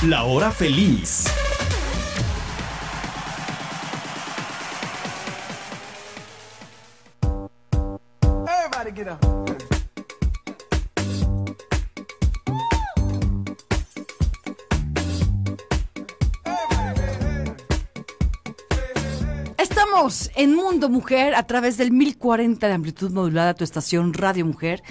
La Hora Feliz. Everybody get up. Estamos en Mundo Mujer a través del 1040 de amplitud modulada, tu estación Radio Mujer.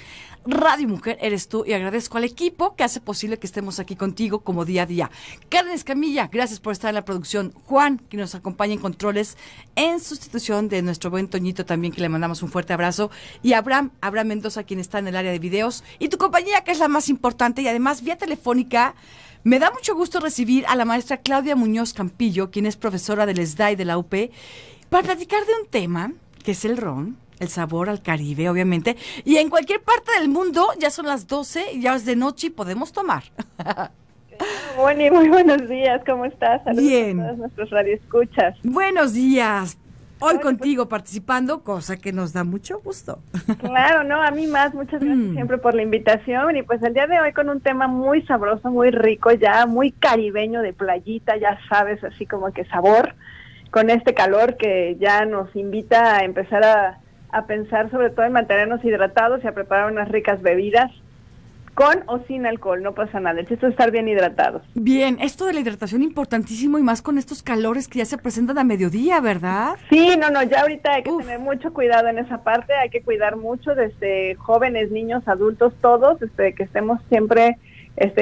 Radio Mujer eres tú, y agradezco al equipo que hace posible que estemos aquí contigo como día a día. Karen Escamilla, gracias por estar en la producción. Juan, que nos acompaña en controles en sustitución de nuestro buen Toñito también, que le mandamos un fuerte abrazo. Y Abraham Mendoza, quien está en el área de videos. Y tu compañía, que es la más importante, y además vía telefónica. Me da mucho gusto recibir a la maestra Claudia Muñoz Campillo, quien es profesora del SDAI de la UP, para platicar de un tema que es el ron, el sabor al Caribe, obviamente, y en cualquier parte del mundo ya son las 12, ya es de noche y podemos tomar. Moni, muy buenos días, ¿cómo estás? Saludos. Bien. A todos nuestros radioescuchas. Buenos días. Hoy Bueno, contigo participando, cosa que nos da mucho gusto. Claro, no, a mí más, muchas gracias siempre por la invitación, y pues el día de hoy con un tema muy sabroso, muy rico, ya muy caribeño de playita, ya sabes, así como que sabor, con este calor que ya nos invita a empezar a pensar sobre todo en mantenernos hidratados y a preparar unas ricas bebidas, con o sin alcohol, no pasa nada, el chiste es estar bien hidratados. Bien, esto de la hidratación importantísimo, y más con estos calores que ya se presentan a mediodía, ¿verdad? Sí, no, ya ahorita hay que tener mucho cuidado en esa parte, hay que cuidar mucho desde jóvenes, niños, adultos, todos, que estemos siempre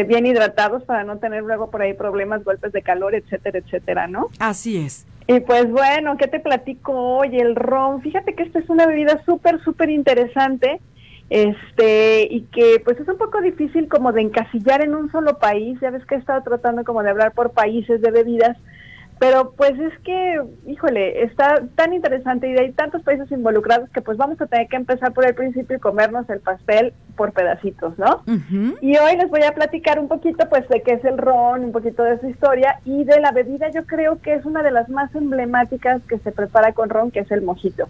bien hidratados para no tener luego por ahí problemas, golpes de calor, etcétera, etcétera, ¿no? Así es. Y pues bueno, ¿qué te platico hoy? El ron, fíjate que esta es una bebida súper interesante, y que pues es un poco difícil como de encasillar en un solo país. Ya ves que he estado tratando como de hablar por países de bebidas, pero pues es que, híjole, está tan interesante y hay tantos países involucrados que pues vamos a tener que empezar por el principio y comernos el pastel por pedacitos, ¿no? Uh-huh. Y hoy les voy a platicar un poquito pues de qué es el ron, un poquito de su historia, y de la bebida yo creo que es una de las más emblemáticas que se prepara con ron, que es el mojito.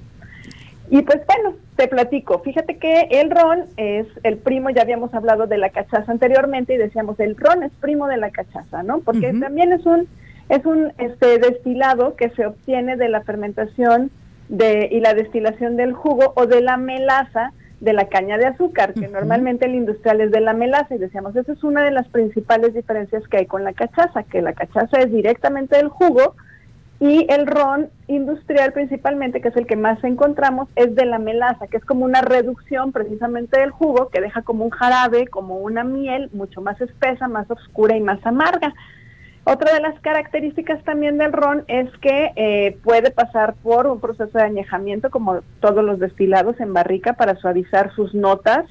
Y pues bueno, te platico, fíjate que el ron es el primo, ya habíamos hablado de la cachaza anteriormente y decíamos el ron es primo de la cachaza, ¿no? Porque también es un destilado que se obtiene de la fermentación y la destilación del jugo o de la melaza de la caña de azúcar, que normalmente el industrial es de la melaza, y decíamos, esa es una de las principales diferencias que hay con la cachaza, que la cachaza es directamente del jugo, y el ron industrial principalmente, que es el que más encontramos, es de la melaza, que es como una reducción precisamente del jugo, que deja como un jarabe, como una miel, mucho más espesa, más oscura y más amarga. Otra de las características también del ron es que puede pasar por un proceso de añejamiento, como todos los destilados en barrica, para suavizar sus notas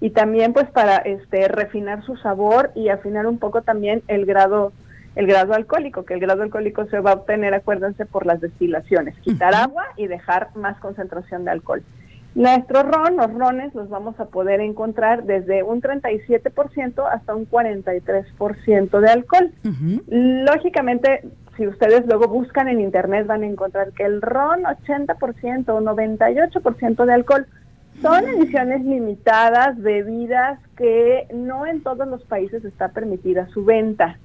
y también pues para refinar su sabor y afinar un poco también el grado alcohólico, que el grado alcohólico se va a obtener, acuérdense, por las destilaciones, quitar agua y dejar más concentración de alcohol. Nuestro ron, los rones, los vamos a poder encontrar desde un 37% hasta un 43% de alcohol. Lógicamente, si ustedes luego buscan en internet, van a encontrar que el ron 80% o 98% de alcohol. Son ediciones limitadas, bebidas que no en todos los países está permitida su venta.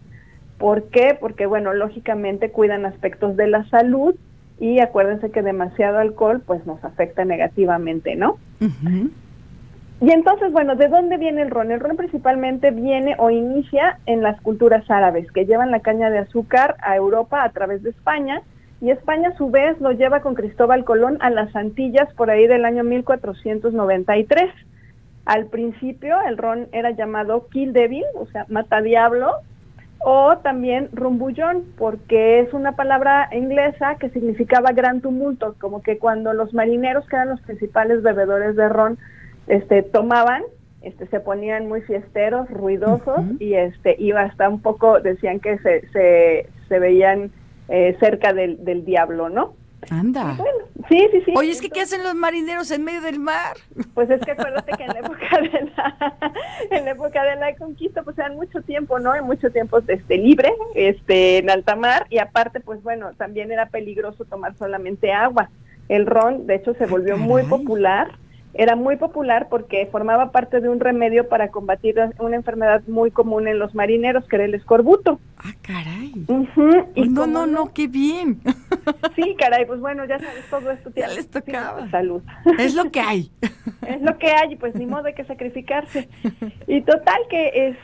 ¿Por qué? Porque, bueno, lógicamente cuidan aspectos de la salud, y acuérdense que demasiado alcohol pues nos afecta negativamente, ¿no? Y entonces, bueno, ¿de dónde viene el ron? El ron principalmente viene o inicia en las culturas árabes, que llevan la caña de azúcar a Europa a través de España, y España a su vez lo lleva con Cristóbal Colón a las Antillas por ahí del año 1493. Al principio el ron era llamado Kill Devil, o sea, mata diablo, o también rumbullón, porque es una palabra inglesa que significaba gran tumulto, como que cuando los marineros, que eran los principales bebedores de ron, tomaban, se ponían muy fiesteros, ruidosos, y iba hasta un poco, decían que se veían cerca del diablo, ¿no? Anda. Bueno, sí. Oye, es que ¿qué hacen los marineros en medio del mar? Pues es que acuérdate que en la época de la conquista, pues eran mucho tiempo, ¿no? Y mucho tiempo libre, en alta mar, y aparte, pues bueno, también era peligroso tomar solamente agua. El ron, de hecho, se volvió muy popular Era muy popular porque formaba parte de un remedio para combatir una enfermedad muy común en los marineros, que era el escorbuto. Ah, caray. Y No, qué bien. Sí, caray, pues bueno, ya sabes, todo esto ya les tocaba. Salud. Es lo que hay. Es lo que hay, pues ni modo, hay que sacrificarse. Y total que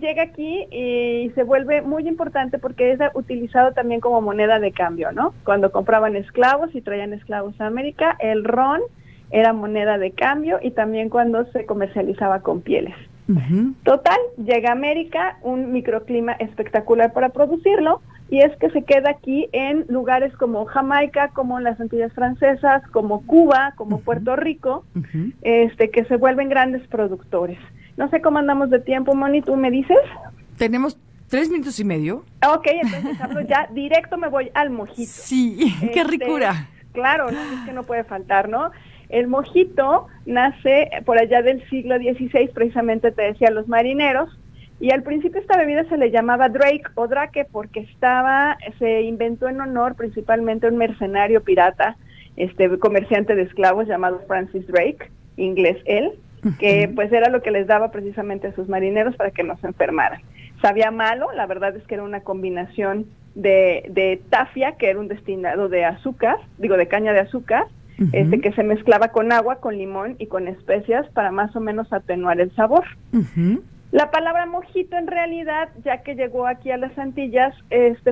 llega aquí y se vuelve muy importante porque es utilizado también como moneda de cambio, ¿no? Cuando compraban esclavos y traían esclavos a América, el ron era moneda de cambio, y también cuando se comercializaba con pieles. Total, llega a América, un microclima espectacular para producirlo, y es que se queda aquí en lugares como Jamaica, como las Antillas Francesas, como Cuba, como Puerto Rico, que se vuelven grandes productores. No sé cómo andamos de tiempo, Moni, ¿tú me dices? Tenemos 3 minutos y medio. Ok, entonces hablo ya, directo me voy al mojito. Sí, qué ricura. Claro, no, es que no puede faltar, ¿no? El mojito nace por allá del siglo XVI, precisamente te decía, los marineros, y al principio esta bebida se le llamaba Drake o Drake porque se inventó en honor principalmente a un mercenario pirata, comerciante de esclavos llamado Francis Drake, inglés él, que pues era lo que les daba precisamente a sus marineros para que no se enfermaran. Sabía malo, la verdad es que era una combinación de tafia, que era un destilado de azúcar, de caña de azúcar, que se mezclaba con agua, con limón y con especias para más o menos atenuar el sabor. La palabra mojito en realidad, ya que llegó aquí a las Antillas,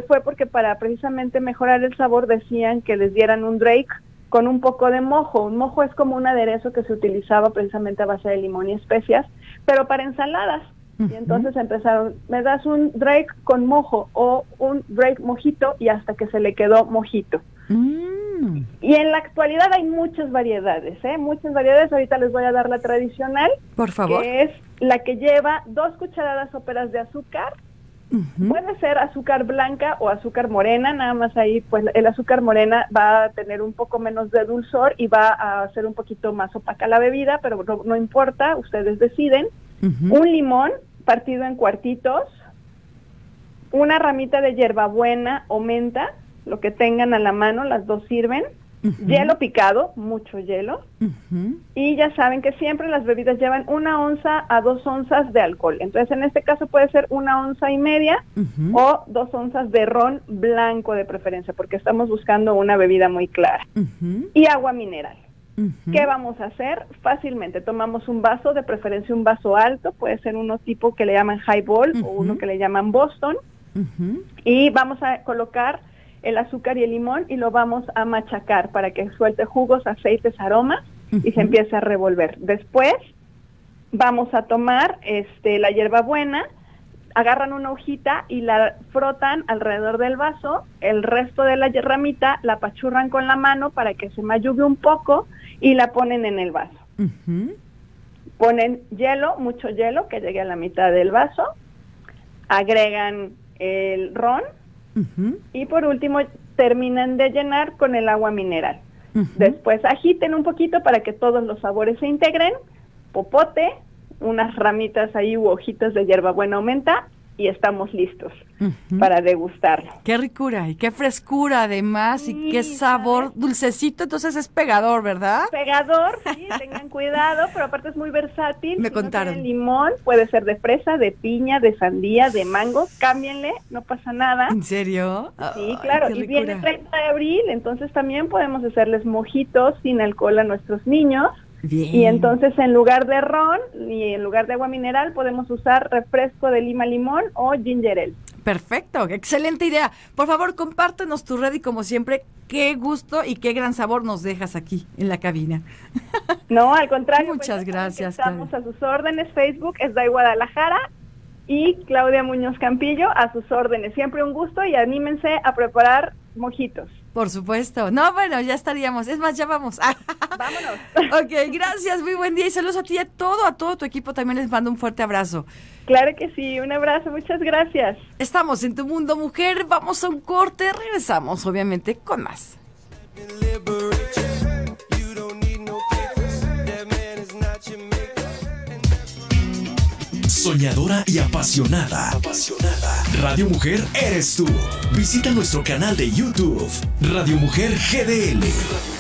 fue porque para precisamente mejorar el sabor decían que les dieran un Drake con un poco de mojo. Un mojo es como un aderezo que se utilizaba precisamente a base de limón y especias, pero para ensaladas. Y entonces empezaron, me das un Drake con mojo o un Drake mojito, y hasta que se le quedó mojito. Y en la actualidad hay muchas variedades, muchas variedades. Ahorita les voy a dar la tradicional, por favor, que es la que lleva 2 cucharadas soperas de azúcar. Puede ser azúcar blanca o azúcar morena, nada más ahí pues el azúcar morena va a tener un poco menos de dulzor y va a ser un poquito más opaca la bebida, pero no importa, ustedes deciden. Un limón partido en cuartitos, una ramita de hierbabuena o menta, lo que tengan a la mano, las 2 sirven, hielo picado, mucho hielo, y ya saben que siempre las bebidas llevan 1 onza a 2 onzas de alcohol. Entonces en este caso puede ser 1 onza y media o 2 onzas de ron blanco de preferencia, porque estamos buscando una bebida muy clara. Y agua mineral. ¿Qué vamos a hacer? Fácilmente tomamos un vaso, de preferencia un vaso alto, puede ser uno tipo que le llaman highball o uno que le llaman Boston, y vamos a colocar el azúcar y el limón y lo vamos a machacar para que suelte jugos, aceites, aromas y se empiece a revolver. Después vamos a tomar la hierbabuena, agarran una hojita y la frotan alrededor del vaso, el resto de la ramita la apachurran con la mano para que se mayugue un poco y la ponen en el vaso. Ponen hielo, mucho hielo, que llegue a la mitad del vaso, agregan el ron y por último terminan de llenar con el agua mineral. Después agiten un poquito para que todos los sabores se integren, popote, unas ramitas ahí u hojitas de hierbabuena o menta, y estamos listos para degustarlo. Qué ricura y qué frescura además, sí, y qué sabor, ¿sabes? Dulcecito, entonces es pegador, ¿verdad? Pegador, sí, tengan cuidado, pero aparte es muy versátil. Me contaron. No limón, puede ser de fresa, de piña, de sandía, de mango, cámbienle, no pasa nada. ¿En serio? Sí, claro, y viene el 30 de abril, entonces también podemos hacerles mojitos sin alcohol a nuestros niños. Bien. Y entonces en lugar de ron y en lugar de agua mineral podemos usar refresco de lima limón o ginger ale. Perfecto, excelente idea. Por favor, compártenos tu red y como siempre, qué gusto y qué gran sabor nos dejas aquí en la cabina. No, al contrario. Muchas gracias. Estamos a sus órdenes. Facebook es Dai Guadalajara y Claudia Muñoz Campillo a sus órdenes. Siempre un gusto y anímense a preparar mojitos. Por supuesto. No, bueno, ya estaríamos. Es más, ya vamos. Vámonos. Ok, gracias. Muy buen día y saludos a ti y a todo tu equipo. También les mando un fuerte abrazo. Claro que sí. Un abrazo. Muchas gracias. Estamos en Tu Mundo Mujer. Vamos a un corte. Regresamos, obviamente, con más. Soñadora y apasionada. Radio Mujer eres tú. Visita nuestro canal de YouTube, Radio Mujer GDL.